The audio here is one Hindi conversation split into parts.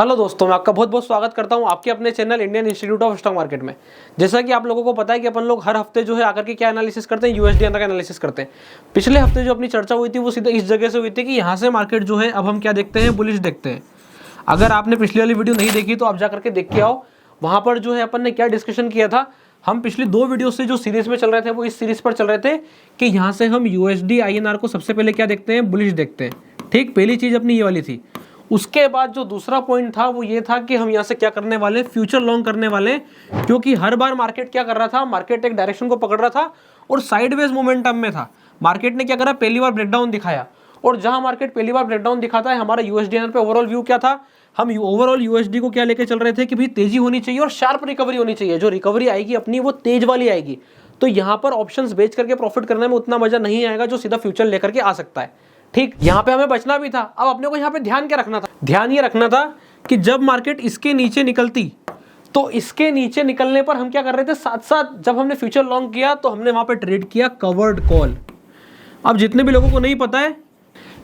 हेलो दोस्तों, मैं आपका बहुत बहुत स्वागत करता हूं आपके अपने channel Indian institute of stock market में। जैसा कि आप लोगों को पता है कि अपन लोग हर हफ्ते जो है आकर के क्या एनालिसिस करते हैं, यूएसडी का एनालिसिस करते हैं। पिछले हफ्ते जो अपनी चर्चा हुई थी वो सीधे इस जगह से हुई थी कि यहाँ से मार्केट जो है अब हम क्या देखते हैं, बुलिश देखते हैं। अगर आपने पिछली वाली वीडियो नहीं देखी तो आप जा करके देख के आओ। वहाँ पर जो है अपन ने क्या डिस्कशन किया था, हम पिछली 2 वीडियो से जो सीरीज में चल रहे थे वो इस सीरीज पर चल रहे थे कि यहाँ से हम यूएसडी INR को सबसे पहले क्या देखते हैं, बुलिश देखते हैं। ठीक, पहली चीज अपनी ये वाली थी। उसके बाद जो दूसरा पॉइंट था वो ये था कि हम यहाँ से क्या करने वाले, फ्यूचर लॉन्ग करने वाले। क्योंकि हर बार मार्केट क्या कर रहा था, मार्केट एक डायरेक्शन को पकड़ रहा था और साइडवेज मोमेंटम में था। मार्केट ने क्या करा, पहली बार ब्रेकडाउन दिखाया, और जहां मार्केट पहली बार ब्रेकडाउन दिखाता है, हमारा यूएसडी पे ओवरऑल व्यू क्या था, हम ओवरऑल यूएसडी को क्या लेके चल रहे थे कि भाई तेजी होनी चाहिए और शार्प रिकवरी होनी चाहिए। जो रिकवरी आएगी अपनी वो तेज वाली आएगी। तो यहाँ पर ऑप्शंस बेच करके प्रॉफिट करने में उतना मजा नहीं आएगा जो सीधा फ्यूचर लेकर के आ सकता है। ठीक, यहाँ पे हमें बचना भी था। अब अपने को यहाँ पे ध्यान क्या रखना था, ध्यान ये रखना था कि जब मार्केट इसके नीचे निकलती तो इसके नीचे निकलने पर हम क्या कर रहे थे, साथ साथ जब हमने फ्यूचर लॉन्ग किया तो हमने वहां पे ट्रेड किया कवर्ड कॉल। अब जितने भी लोगों को नहीं पता है,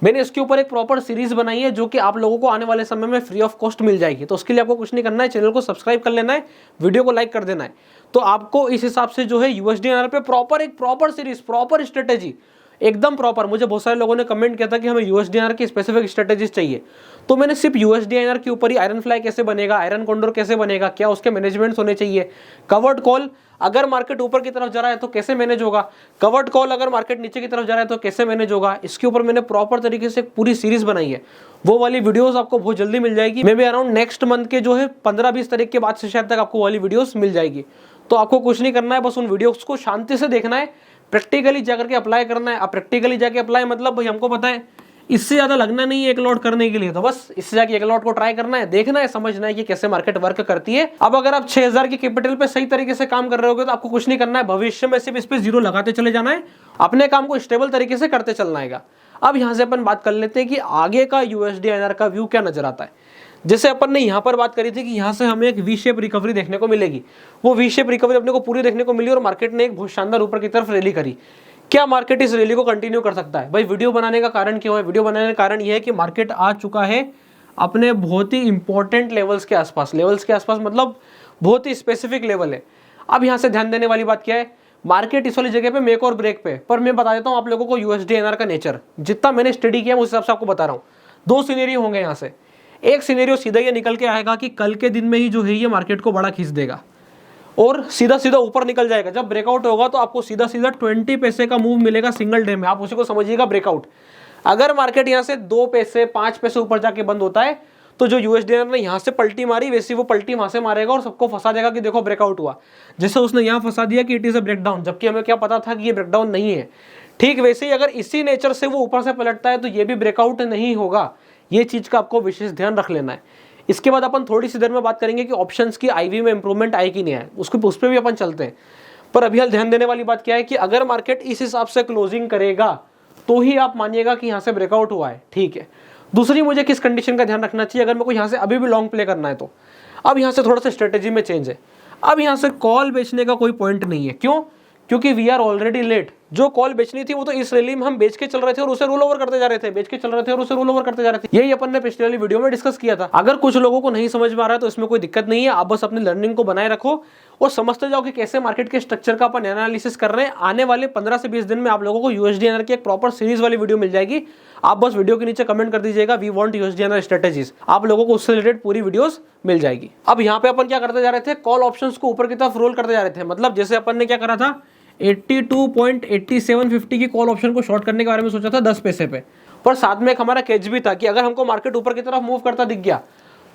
मैंने इसके ऊपर एक प्रॉपर सीरीज बनाई है जो कि आप लोगों को आने वाले समय में फ्री ऑफ कॉस्ट मिल जाएगी। तो उसके लिए आपको कुछ नहीं करना है, चैनल को सब्सक्राइब कर लेना है, वीडियो को लाइक कर देना है। तो आपको इस हिसाब से जो है यूएसडी INR पे प्रॉपर सीरीज, प्रॉपर स्ट्रेटेजी, एकदम प्रॉपर। मुझे बहुत सारे लोगों ने कमेंट किया था कि हमें यूएसडी INR की स्पेसिफिक स्ट्रेटेजीज चाहिए, तो मैंने सिर्फ यूएसडी INR के ऊपर ही आयरन फ्लाई कैसे बनेगा, आयरन कॉन्डोर कैसे बनेगा, क्या उसके मैनेजमेंट्स होने चाहिए, कवर्ड कॉल अगर मार्केट ऊपर की तरफ जा रहा है तो कैसे मैनेज होगा, कवर्ड कॉल अगर मार्केट नीचे की तरफ जा रहा है तो कैसे मैनेज होगा, इसके ऊपर मैंने प्रॉपर तरीके से एक पूरी सीरीज बनाई है। वो वाली वीडियोस आपको बहुत जल्दी मिल जाएगी। May be around next month के जो है 15-20 तारीख के बाद से शायद तक आपको वाली वीडियोस मिल जाएगी। तो आपको कुछ नहीं करना है, बस उन वीडियोस को शांति से देखना है, प्रैक्टिकली जाकर के अप्लाई करना है। अब प्रैक्टिकली जाके अप्लाई मतलब भाई हमको पता है इससे ज्यादा लगना नहीं है एक लॉट करने के लिए, तो बस इससे जाके एक लॉट को ट्राई करना है, देखना है, समझना है कि कैसे मार्केट वर्क करती है। अब अगर आप 6000 की कैपिटल पे सही तरीके से काम कर रहे होगे तो आपको कुछ नहीं करना है, भविष्य में सिर्फ इस पे जीरो लगाते चले जाना है, अपने काम को स्टेबल तरीके से करते चलना है। अब यहां से अपन बात कर लेते हैं कि आगे का यूएसडी INR का व्यू क्या नजर आता है। जैसे अपन ने यहां पर बात करी थी कि यहां से हमें एक वी शेप रिकवरी देखने को मिलेगी, वो वी शेप रिकवरी अपने को पूरी देखने को मिली और मार्केट ने एक बहुत शानदार ऊपर की तरफ रैली करी। क्या मार्केट इस रैली को कंटिन्यू कर सकता है? भाई वीडियो बनाने का कारण क्यों है, वीडियो बनाने का कारण यह है कि मार्केट आ चुका है अपने बहुत ही इंपॉर्टेंट लेवल्स के आसपास। मतलब बहुत ही स्पेसिफिक लेवल है। अब यहां से ध्यान देने वाली बात क्या है, मार्केट इस वाली जगह पे मेक और ब्रेक पे, पर मैं बता देता हूं आप लोगों को यूएसडी INR का नेचर, जितना मैंने स्टडी किया उस हिसाब से आपको बता रहा हूं। 2 सिनेरियो होंगे यहाँ से। एक सिनेरियो सीधा ये निकल के आएगा कि कल के दिन में ही जो है ये मार्केट को बड़ा खींच देगा और सीधा सीधा ऊपर निकल जाएगा। जब ब्रेकआउट होगा तो आपको सीधा सीधा 20 पैसे का मूव मिलेगा सिंगल डे में, आप उसी को समझिएगा ब्रेकआउट। अगर मार्केट यहाँ से 2 पैसे 5 पैसे ऊपर जाके बंद होता है तो जो यूएसडी INR ने यहाँ से पलटी मारी वैसी वो पलटी वहां से मारेगा और सबको फंसा देगा कि देखो ब्रेकआउट हुआ। जैसे उसने यहाँ फंसा दिया कि इट इज अ ब्रेकडाउन, जबकि हमें क्या पता था कि ये ब्रेकडाउन नहीं है। ठीक वैसे ही अगर इसी नेचर से वो ऊपर से पलटता है तो ये भी ब्रेकआउट नहीं होगा। ये चीज का आपको विशेष ध्यान रख लेना है। इसके बाद अपन थोड़ी सी देर में बात करेंगे कि ऑप्शंस की IV में इंप्रूवमेंट आए कि नहीं आए, उस पर भी अपन चलते हैं। पर अभी हाल ध्यान देने वाली बात क्या है कि अगर मार्केट इस हिसाब से क्लोजिंग करेगा तो ही आप मानिएगा कि यहाँ से ब्रेकआउट हुआ है। ठीक है, दूसरी मुझे किस कंडीशन का ध्यान रखना चाहिए अगर मेरे को यहाँ से अभी भी लॉन्ग प्ले करना है तो अब यहाँ से थोड़ा सा स्ट्रेटेजी में चेंज है। अब यहाँ से कॉल बेचने का कोई पॉइंट नहीं है। क्यों? क्योंकि वी आर ऑलरेडी लेट। जो कॉल बेचनी थी वो तो इस रैली में हम बेच के चल रहे थे और उसे रोल ओवर करते जा रहे थे, बेच के चल रहे थे और उसे रोल ओवर करते जा रहे थे। यही अपन ने पिछली वाली वीडियो में डिस्कस किया था। अगर कुछ लोगों को नहीं समझ में आ रहा है तो इसमें कोई दिक्कत नहीं है, आप बस अपनी लर्निंग को बनाए रखो और समझते जाओ कि कैसे मार्केट के स्ट्रक्चर का अपन एनालिसिस कर रहे हैं। आने वाले 15 से 20 दिन में आप लोगों को यूएसडी INR की एक प्रॉपर सीरीज वाली वीडियो मिल जाएगी। आप बस वीडियो के नीचे कमेंट कर दीजिएगा we want USD INR strategies, आप लोगों को उससे रिलेटेड पूरी वीडियोस मिल जाएगी। अब यहाँ पे अपन क्या करते जा रहे थे, कॉल ऑप्शंस को ऊपर की तरफ रोल करते जा रहे थे। मतलब जैसे अपन ने क्या करा था, 82.8750 की कॉल ऑप्शन को शॉर्ट करने के बारे में सोचा था 10 पैसे पे, पर साथ में एक हमारा कैच भी था कि अगर हमको मार्केट ऊपर की तरफ मूव करता दिख गया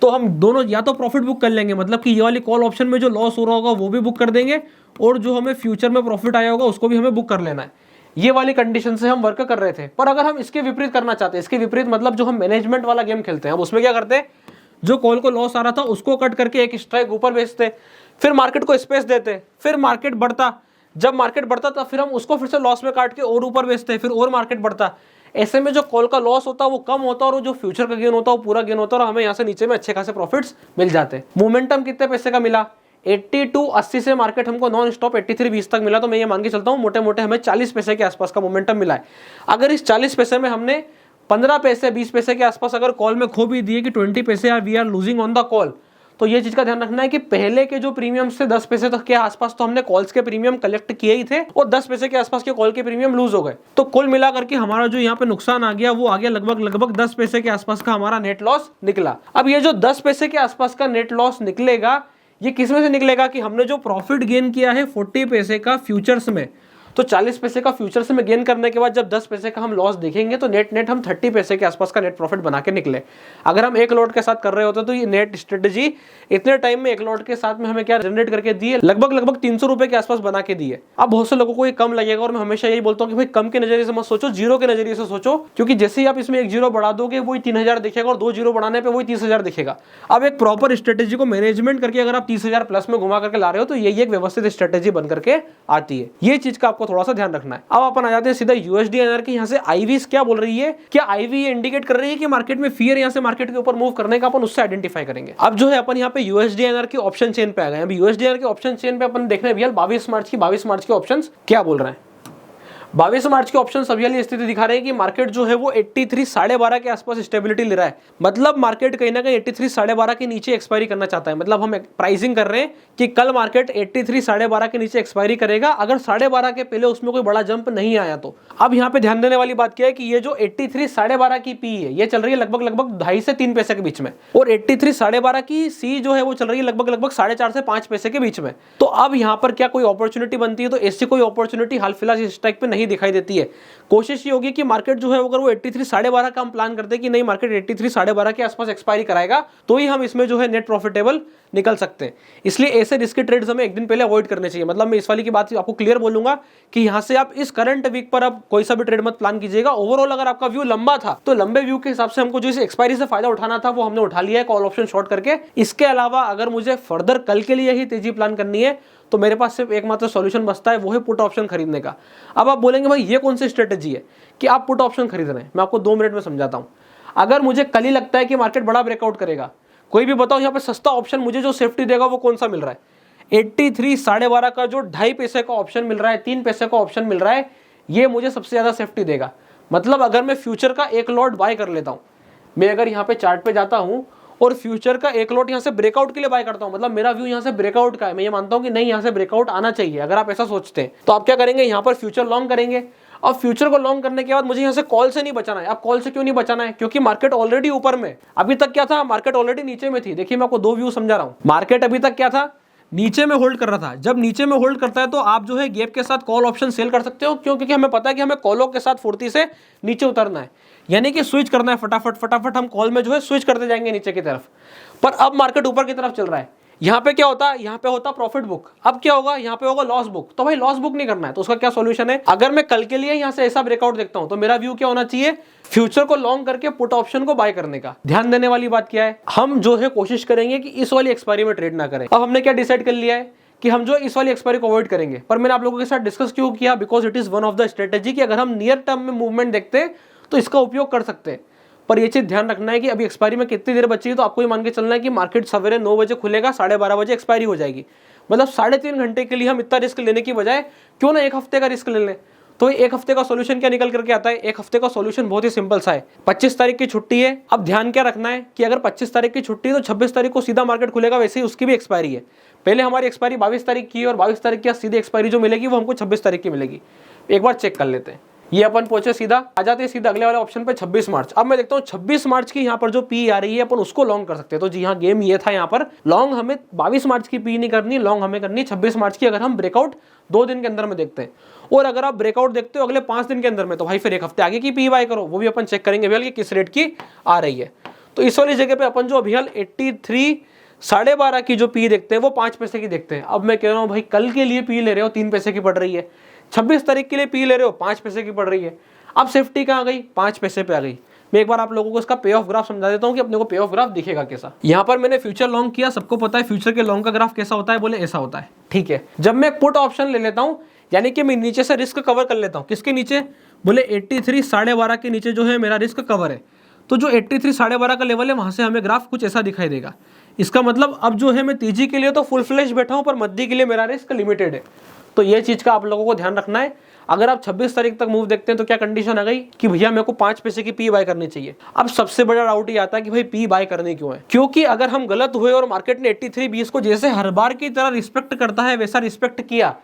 तो हम दोनों या तो प्रॉफिट बुक कर लेंगे, मतलब कि ये वाली कॉल ऑप्शन में जो लॉस हो रहा होगा वो भी बुक कर देंगे और जो हमें फ्यूचर में प्रॉफिट आया होगा उसको भी हमें बुक कर लेना है। ये वाली कंडीशन से हम वर्क कर रहे थे। पर अगर हम इसके विपरीत करना चाहते हैं, इसके विपरीत मतलब जो हम मैनेजमेंट वाला गेम खेलते हैं, हम उसमें क्या करते हैं, जो कॉल को लॉस आ रहा था उसको कट करके एक स्ट्राइक ऊपर बेचते, फिर मार्केट को स्पेस देते, फिर मार्केट बढ़ता, जब मार्केट बढ़ता तब फिर हम उसको फिर से लॉस में काट के और ऊपर बेचते हैं, फिर और मार्केट बढ़ता। ऐसे में जो कॉल का लॉस होता है वो कम होता है और जो फ्यूचर का गेन होता है वो पूरा गेन होता है और हमें यहाँ से नीचे में अच्छे खासे प्रॉफिट्स मिल जाते हैं। मोमेंटम कितने पैसे का मिला, 82.80 से मार्केट हमको नॉन स्टॉप 83.20 तक मिला। तो मैं ये मान के चलता हूँ मोटे मोटे हमें 40 पैसे के आसपास का मोमेंटम मिला है। अगर इस 40 पैसे में हमने 15 पैसे 20 पैसे के आसपास अगर कॉल में खो भी दिए कि 20 पैसे यार we are losing on the call, तो ये चीज का ध्यान रखना है कि पहले के जो प्रीमियम थे 10 पैसे तक के आसपास तो हमने कॉल्स के प्रीमियम कलेक्ट किए ही थे और 10 पैसे के आसपास के कॉल के प्रीमियम लूज हो गए। तो कुल मिलाकर के हमारा जो यहाँ पे नुकसान आ गया वो आ गया लगभग 10 पैसे के आसपास का हमारा नेट लॉस निकला। अब ये जो 10 पैसे के आसपास का नेट लॉस निकलेगा ये किस में से निकलेगा कि हमने जो प्रॉफिट गेन किया है 40 पैसे का फ्यूचर्स में, तो 40 पैसे का फ्यूचर्स में गेन करने के बाद जब 10 पैसे का हम लॉस देखेंगे तो नेट हम 30 पैसे के आसपास का नेट प्रॉफिट बना के निकले। अगर हम एक लॉट के साथ कर रहे होते तो ये नेट स्ट्रेटेजी इतने टाइम में एक लॉट के साथ में हमें क्या जनरेट करके दिए, लगभग 300 रुपए के आसपास बना के दिए। अब बहुत से लोगों को ये कम लगेगा और मैं हमेशा यही बोलता हूँ कि भाई कम के नजरिए से मत सोचो, जीरो के नजरिए से सोचो, क्योंकि जैसे ही आप इसमें एक जीरो बढ़ा दोगे वही 3000 दिखेगा और 2 जीरो बढ़ाने पर वही 30,000 दिखेगा। अब एक प्रॉपर स्ट्रेटेजी को मैनेजमेंट करके अगर आप 30,000 प्लस में घुमा करके ला रहे हो तो यही एक व्यवस्थित स्ट्रेटेजी बन करके आती है। ये चीज का आपको थोड़ा सा ध्यान रखना है। अब अपन आ जाते हैं सीधा यूएसडी एनआर की। यहाँ से आईवीज क्या बोल रही है, क्या आईवी इंडिकेट कर रही है कि मार्केट में फियर यहाँ से मार्केट के ऊपर मूव करने का, अपन उससे आइडेंटिफाई करेंगे। अब जो है अपन यहाँ पे यूएसडी एनआर की ऑप्शन चेन पे आ गए। अभी यूएसडी एनआर के ऑप्शन चेन पे अपन देखना है भैया 22 मार्च के ऑप्शंस क्या बोल रहे हैं। 22 मार्च के ऑप्शन अभी वाली स्थिति दिखा रहे हैं कि मार्केट जो है वो 83 12.5 के आसपास स्टेबिलिटी ले रहा है। मतलब मार्केट कहीं ना कहीं 83 12.5 के नीचे एक्सपायरी करना चाहता है। मतलब हम प्राइसिंग कर रहे हैं कि कल मार्केट 83 12.5 के नीचे एक्सपायरी करेगा अगर 12.5 के पहले उसमें कोई बड़ा जंप नहीं आया तो। अब यहाँ पे ध्यान देने वाली बात क्या है कि ये जो 83 12.5 की पी है ये चल रही है लगभग 2.5 से 3 पैसे के बीच में, और 83 12.5 की सी जो है वो चल रही है लगभग 4.5 से 5 पैसे के बीच में। तो अब यहाँ पर क्या कोई अपॉर्चुनिटी बनती है, तो ऐसी कोई अपॉर्चुनिटी हाल फिलहाल इस स्ट्राइक पे नहीं दिखाई देती है। कोशिश ये होगी कि मार्केट जो है अगर वो 83 12.5 का हम प्लान करते हैं कि नहीं मार्केट 83 12.5 के आसपास एक्सपायरी कराएगा तो ही हम इसमें जो है नेट प्रॉफिटेबल निकल सकते हैं। इसलिए ऐसे रिस्की ट्रेड्स हमें एक दिन पहले अवॉइड करने चाहिए। मतलब मैं इस वाली की बात आपको क्लियर बोलूंगा कि यहां से आप इस करंट वीक पर आप कोई सा भी ट्रेड मत प्लान कीजिएगा। ओवरऑल अगर आपका व्यू लंबा था तो लंबे व्यू के हिसाब से हमको जो इस एक्सपायरी से फायदा उठाना था वो हमने उठा लिया है कॉल ऑप्शन शॉर्ट करके। इसके अलावा अगर मुझे फर्दर कल के लिए ही तेजी प्लान करनी है तो मेरे पास सिर्फ एकमात्र सॉल्यूशन बचता है, वो है पुट ऑप्शन खरीदने का। अब आप बोलेंगे भाई ये कौन सी स्ट्रेटेजी है कि आप पुट ऑप्शन खरीद रहे हैं। मैं आपको 2 मिनट में समझाता हूं। अगर मुझे कल ही लगता है कि मार्केट बड़ा ब्रेकआउट करेगा, कोई भी बताओ यहाँ पे सस्ता ऑप्शन मुझे जो सेफ्टी देगा वो कौन सा मिल रहा है। 83 12.5 का जो 2.5 पैसे का ऑप्शन मिल रहा है, 3 पैसे का ऑप्शन मिल रहा है, ये मुझे सबसे ज्यादा सेफ्टी देगा। मतलब अगर मैं फ्यूचर का एक लॉट बाय कर लेता हूं, मैं अगर यहाँ पे चार्ट पे जाता हूं और फ्यूचर का एक लॉट यहाँ से ब्रेकआउट के लिए बाय करता हूं, मतलब मेरा व्यू यहाँ से ब्रेकआउट का है, मैं ये मानता हूं कि नहीं यहाँ से ब्रेकआउट आना चाहिए। अगर आप ऐसा सोचते हैं तो आप क्या करेंगे, यहाँ पर फ्यूचर लॉन्ग करेंगे। अब फ्यूचर को लॉन्ग करने के बाद मुझे यहाँ से कॉल से नहीं बचाना है। अब कॉल से क्यों नहीं बचाना है, क्योंकि मार्केट ऑलरेडी ऊपर में। अभी तक क्या था, मार्केट ऑलरेडी नीचे में थी। देखिए मैं आपको 2 व्यू समझा रहा हूँ। मार्केट अभी तक क्या था, नीचे में होल्ड कर रहा था। जब नीचे में होल्ड करता है तो आप जो है गैप के साथ कॉल ऑप्शन सेल कर सकते हो। क्यों, क्योंकि हमें पता है कि हमें कॉलों के साथ फुर्ती से नीचे उतरना है, यानी कि स्विच करना है फटाफट हम कॉल में जो है स्विच करते जाएंगे नीचे की तरफ। पर अब मार्केट ऊपर की तरफ चल रहा है, यहाँ पे क्या होता है, यहाँ पे होता प्रॉफिट बुक। अब क्या होगा, यहाँ पे होगा लॉस बुक। तो भाई लॉस बुक नहीं करना है तो उसका क्या सॉल्यूशन है। अगर मैं कल के लिए यहाँ से ऐसा ब्रेकआउट देखता हूँ तो मेरा व्यू क्या होना चाहिए, फ्यूचर को लॉन्ग करके पुट ऑप्शन को बाय करने का। ध्यान देने वाली बात क्या है, हम जो है कोशिश करेंगे कि इस वाली एक्सपायरी में ट्रेड ना करें। अब हमने क्या डिसाइड कर लिया है कि हम जो इस वाली एक्सपायरी को अवॉइड करेंगे। पर मैंने आप लोगों के साथ डिस्कस क्यों किया, because it is one of the strategy कि अगर हम नियर टर्म में मूवमेंट देखते हैं तो इसका उपयोग कर सकते हैं। पर ये चीज ध्यान रखना है कि अभी एक्सपायरी में कितनी देर बची है, तो आपको ये मान के चलना है कि मार्केट सवेरे 9 बजे खुलेगा, 12:30 बजे एक्सपायरी हो जाएगी। मतलब 3.5 घंटे के लिए हम इतना रिस्क लेने की बजाय क्यों ना 1 हफ्ते का रिस्क ले लें। तो 1 हफ्ते का सॉल्यूशन क्या निकल करके आता है, 1 हफ्ते का सॉल्यूशन बहुत ही सिंपल सा है। 25 तारीख की छुट्टी है। अब ध्यान क्या रखना है कि अगर 25 तारीख की छुट्टी है तो 26 तारीख को सीधा मार्केट खुलेगा, वैसे ही उसकी भी एक्सपायरी है। पहले हमारी एक्सपायरी 22 तारीख की है और 22 तारीख की सीधी एक्सपायरी जो मिलेगी वो हमको 26 तारीख की मिलेगी। एक बार चेक कर लेते हैं। ये अपन पहुंचे, सीधा आ जाते हैं सीधा अगले वाले ऑप्शन पे 26 मार्च। अब मैं देखता हूँ 26 मार्च की यहाँ पर जो पी आ रही है अपन उसको लॉन्ग कर सकते हैं। तो जी हाँ, गेम ये था यहाँ पर लॉन्ग हमें 22 मार्च की पी नहीं करनी, लॉन्ग हमें करनी 26 मार्च की। अगर हम ब्रेकआउट 2 दिन के अंदर में देखते हैं, और अगर आप ब्रेकआउट देखते हो अगले 5 दिन के अंदर में, तो भाई फिर 1 हफ्ते आगे की पी बाय करो। वो भी अपन चेक करेंगे भैया कि किस रेट की आ रही है। तो इस वाली जगह पे अपन जो अभी 83 12.5 की जो पी देखते हैं वो 5 पैसे की देखते हैं। अब मैं कह रहा हूँ भाई कल के लिए पी ले रहे हो 3 पैसे की पड़ रही है, 26 तारीख के लिए पी ले रहे हो 5 पैसे की पड़ रही है। अब सेफ्टी कहाँ गई, 5 पैसे पे आ गई। मैं एक बार आप लोगों को इसका पे ऑफ ग्राफ समझा देता हूँ कि अपने को पे ऑफ ग्राफ दिखेगा कैसा। यहाँ पर मैंने फ्यूचर लॉन्ग किया, सबको पता है फ्यूचर के लॉन्ग का ग्राफ कैसा होता है, बोले ऐसा होता है। ठीक है, जब मैं पुट ऑप्शन ले लेता हूँ यानी कि मैं नीचे से रिस्क कवर कर लेता हूँ। किसके नीचे, बोले 83 12.5 के नीचे जो है मेरा रिस्क कवर है। तो जो 83 12.5 का लेवल है वहां से हमें ग्राफ कुछ ऐसा दिखाई देगा। इसका मतलब अब जो है मैं तेजी के लिए तो फुल फ्लैश बैठा हूं, पर मध्य के लिए मेरा रिस्क लिमिटेड है। तो ये चीज का आप लोगों को ध्यान रखना है। अगर आप 26 तारीख तक मूव देखते हैं तो क्या कंडीशन आ गई कि भैया मेरे को 5 पैसे की पी बाय करनी चाहिए। अब सबसे बड़ा डाउट ये आता है कि भाई पी बाय करनी क्यों है, क्योंकि अगर हम गलत हुए और मार्केट ने 83.20 को जैसे हर बार की तरह रिस्पेक्ट करता है वैसा रिस्पेक्ट किया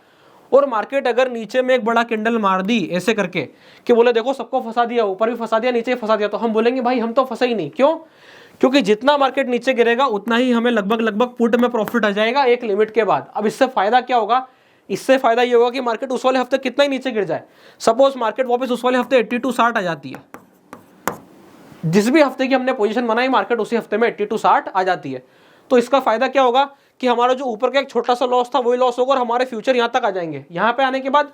और मार्केट अगर नीचे में एक बड़ा कैंडल मार दी ऐसे करके कि बोले देखो सबको फंसा दिया, ऊपर भी फंसा दिया नीचे भी फंसा दिया, तो हम बोलेंगे भाई हम तो फंसा ही नहीं। क्यों? क्योंकि जितना मार्केट नीचे गिरेगा उतना ही हमें लगभग पुट में प्रॉफिट आ जाएगा एक लिमिट के बाद। अब इससे फायदा क्या होगा? इससे फायदा ये होगा कि मार्केट उस वाले हफ्ते कितना ही नीचे गिर जाए, सपोज मार्केट वापस उस वाले हफ्ते 82.60 आ जाती है, जिस भी हफ्ते की हमने पोजीशन बनाई मार्केट उसी हफ्ते में 82.60 आ जाती है, तो इसका फायदा क्या होगा कि हमारा जो ऊपर का एक छोटा सा लॉस था वही लॉस होगा और हमारे फ्यूचर यहां तक आ जाएंगे। यहां पे आने के बाद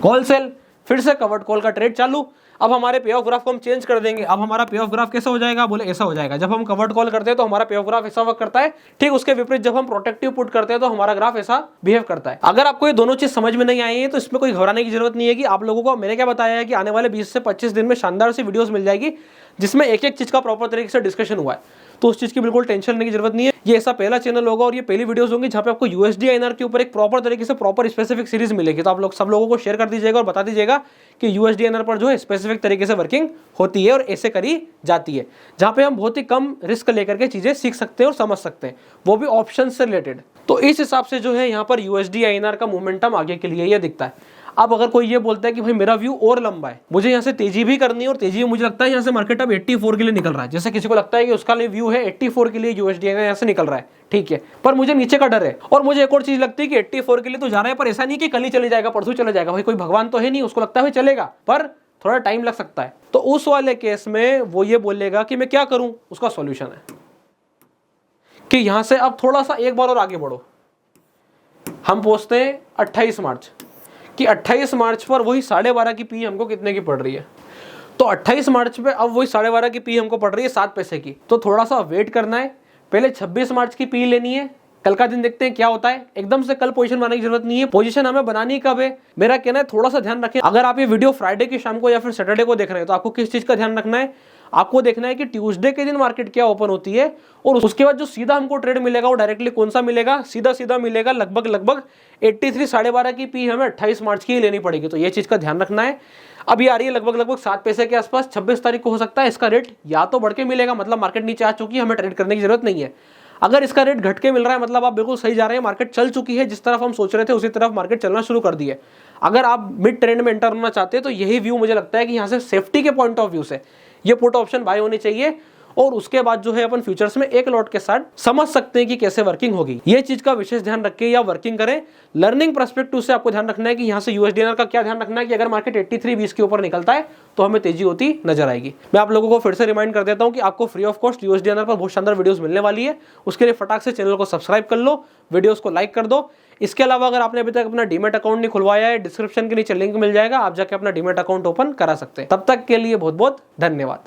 कॉल सेल, फिर से कवर्ड कॉल का ट्रेड चालू। अब हमारे पे ऑफ ग्राफ को हम चेंज कर देंगे। अब हमारा पे ऑफ ग्राफ कैसा हो जाएगा? बोले ऐसा हो जाएगा। जब हम कवर्ड कॉल करते हैं तो हमारा पे ऑफ ग्राफ ऐसा वर्क करता है, ठीक उसके विपरीत जब हम प्रोटेक्टिव पुट करते हैं तो हमारा ग्राफ ऐसा बिहेव करता है। अगर आपको ये दोनों चीज समझ में नहीं आई है तो इसमें कोई घबराने की जरूरत नहीं है कि आप लोगों को मैंने क्या बताया है कि आने वाले 20 से 25 दिन में शानदार सी वीडियोस मिल जाएगी जिसमें एक एक चीज का प्रॉपर तरीके से डिस्कशन हुआ है, तो उस चीज की बिल्कुल टेंशन लेने की जरूरत नहीं है। ये ऐसा पहला चैनल होगा और ये पहली वीडियोस होंगी जहां पे आपको यूएसडी आईएनआर के ऊपर एक प्रॉपर तरीके से प्रॉपर स्पेसिफिक सीरीज मिलेगी। तो आप लोग सब लोगों को शेयर कर दीजिएगा और बता दीजिएगा कि यूएसडी आईएनआर पर जो है स्पेसिफिक तरीके से वर्किंग होती है और ऐसे करी जाती है, जहां पे हम बहुत ही कम रिस्क लेकर के चीजें सीख सकते हैं और समझ सकते हैं, वो भी ऑप्शन से रिलेटेड। तो इस हिसाब से जो है यहाँ पर यूएसडी आईएनआर का मोमेंटम आगे के लिए ये दिखता है। अब अगर कोई ये बोलता है कि भाई मेरा व्यू और लंबा है, मुझे यहाँ से तेजी भी करनी है और तेजी में मुझे लगता है यहाँ से मार्केट अब 84 के लिए निकल रहा है, जैसे किसी को लगता है कि उसका लिए व्यू है 84 के लिए यूएसडी यहाँ से निकल रहा है, ठीक है, पर मुझे नीचे का डर है। और मुझे एक और चीज लगती है कि 84 के लिए तो जा रहा है, पर ऐसा नहीं कि कल ही चले जाएगा परसों चले जाएगा, भाई कोई भगवान तो है नहीं, उसको लगता है चलेगा पर थोड़ा टाइम लग सकता है। तो उस वाले केस में वो ये बोलेगा कि मैं क्या करूं, उसका सॉल्यूशन है कि यहां से अब थोड़ा सा एक बार और आगे बढ़ो। हम पहुंचते हैं 28 मार्च कि 28 मार्च पर वही 12.5 की पी हमको कितने की पड़ रही है, तो 28 मार्च पे अब वही 12.5 की पी हमको पड़ रही है 7 पैसे की, तो थोड़ा सा वेट करना है। पहले 26 मार्च की पी लेनी है, कल का दिन देखते हैं क्या होता है। एकदम से कल पोजीशन बनाने की जरूरत नहीं है, पोजीशन हमें बनानी कब है मेरा कहना है थोड़ा सा ध्यान रखें। अगर आप ये वीडियो फ्राइडे की शाम को या फिर सैटरडे को देख रहे हैं तो आपको किस चीज का ध्यान रखना है? आपको देखना है कि ट्यूसडे के दिन मार्केट क्या ओपन होती है और उसके बाद जो सीधा हमको ट्रेड मिलेगा वो डायरेक्टली कौन सा मिलेगा? सीधा मिलेगा लगभग 83 12.5 की पी हमें 28 मार्च की ही लेनी पड़ेगी, तो ये चीज का ध्यान रखना है। अभी आ रही है लगभग 7 पैसे के आसपास, 26 तारीख को हो सकता है इसका रेट या तो बढ़ के मिलेगा, मतलब मार्केट नीचे आ चुकी है, हमें ट्रेड करने की जरूरत नहीं है। अगर इसका रेट घट के मिल रहा है मतलब आप बिल्कुल सही जा रहे हैं, मार्केट चल चुकी है, जिस तरफ हम सोच रहे थे उसी तरफ मार्केट चलना शुरू कर दी है। अगर आप मिड ट्रेंड में एंटर होना चाहते हैं तो यही व्यू मुझे लगता है कि यहाँ से सेफ्टी के पॉइंट ऑफ व्यू से ये पुट ऑप्शन बाय होनी चाहिए और उसके बाद जो है अपन फ्यूचर्स में एक लॉट के साथ समझ सकते हैं कि कैसे वर्किंग होगी। ये चीज का विशेष ध्यान रखें या वर्किंग करें। लर्निंग पर्सपेक्टिव से आपको ध्यान रखना है कि यहाँ से यूएसडीएनआर का क्या ध्यान रखना है कि अगर मार्केट 83.20 के ऊपर निकलता है तो हमें तेजी होती नजर आएगी। मैं आप लोगों को फिर से रिमाइंड कर देता हूँ कि आपको फ्री ऑफ कॉस्ट यूएसडीएनआर पर बहुत शानदार वीडियोस मिलने वाली है, उसके लिए फटाक से चैनल को सब्सक्राइब कर लो, वीडियोस को लाइक कर दो। इसके अलावा अगर आपने अभी तक अपना डीमेट अकाउंट नहीं खुलवाया है, डिस्क्रिप्शन के नीचे लिंक मिल जाएगा, आप जाके अपना डीमेट अकाउंट ओपन करा सकते हैं। तब तक के लिए बहुत बहुत धन्यवाद।